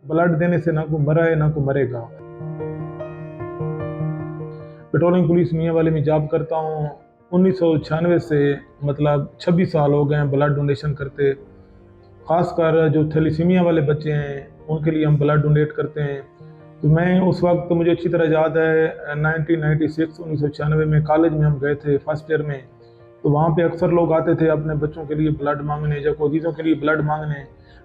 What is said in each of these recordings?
Blood देने से ना कोई मरा है ना कोई मरेगा। पेट्रोलिंग पुलिस मियाँ वाले में जॉब करता हूँ। 1996 से मतलब 26 साल हो गए हैं ब्लड डोनेशन करते। खासकर जो थैलीसीमिया वाले बच्चे हैं उनके लिए हम ब्लड डोनेट करते हैं। तो मैं उस वक्त मुझे अच्छी तरह याद है 1996 में कॉलेज में हम गए थे फर्स्ट ईयर में। तो वहाँ पे अक्सर लोग आते थे अपने बच्चों के लिए ब्लड मांगने या कोई के लिए ब्लड मांगने।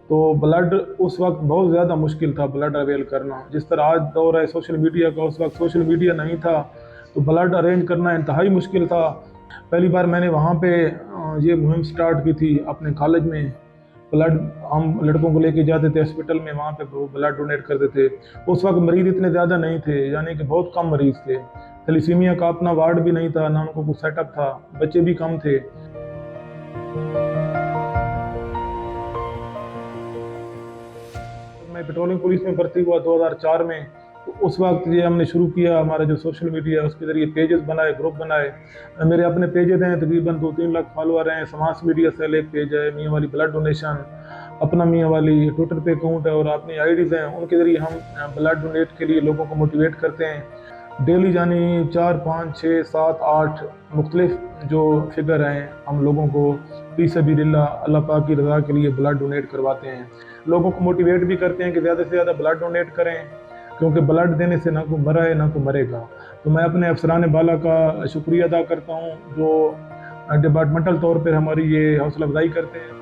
तो ब्लड उस वक्त बहुत ज़्यादा मुश्किल था ब्लड अवेल करना। जिस तरह आज दौर है सोशल मीडिया का, उस वक्त सोशल मीडिया नहीं था तो ब्लड अरेंज करना इंतहाई मुश्किल था। पहली बार मैंने वहाँ पे ये मुहिम स्टार्ट की थी अपने कॉलेज में। ब्लड हम लड़कों को लेके जाते थे हॉस्पिटल में, वहाँ पे वो ब्लड डोनेट करते थे। उस वक्त मरीज इतने ज़्यादा नहीं थे, यानी कि बहुत कम मरीज थे। थैलीसीमिया का अपना वार्ड भी नहीं था, ना उनको कुछ सेटअप था, बच्चे भी कम थे। मैं पेट्रोलिंग पुलिस में भर्ती हुआ 2004 में। तो उस वक्त ये हमने शुरू किया, हमारा जो सोशल मीडिया उसके ज़रिए पेजेस बनाए, ग्रुप बनाए। मेरे अपने पेजेस हैं, तकरीबन 2-3 लाख फॉलोअर हैं। समाज मीडिया सेल एक पेज है, मियाँ वाली ब्लड डोनेशन, अपना मियाँ वाली ट्विटर पे अकाउंट है, और अपनी आईडीज़ हैं। उनके ज़रिए हम ब्लड डोनेट के लिए लोगों को मोटिवेट करते हैं। डेली जानी 4, 5, 6, 7, 8 मुख्तलिफ जो फिगर हैं, हम लोगों को फी सबीलिल्लाह अल्लाह पाक की रज़ा के लिए ब्लड डोनेट करवाते हैं। लोगों को मोटिवेट भी करते हैं कि ज़्यादा से ज़्यादा ब्लड डोनेट करें, क्योंकि ब्लड देने से ना कोई मरा है ना कोई मरेगा। तो मैं अपने अफसरान बाला का शुक्रिया अदा करता हूँ जो डिपार्टमेंटल तौर पर हमारी ये हौसला अफजाई करते हैं।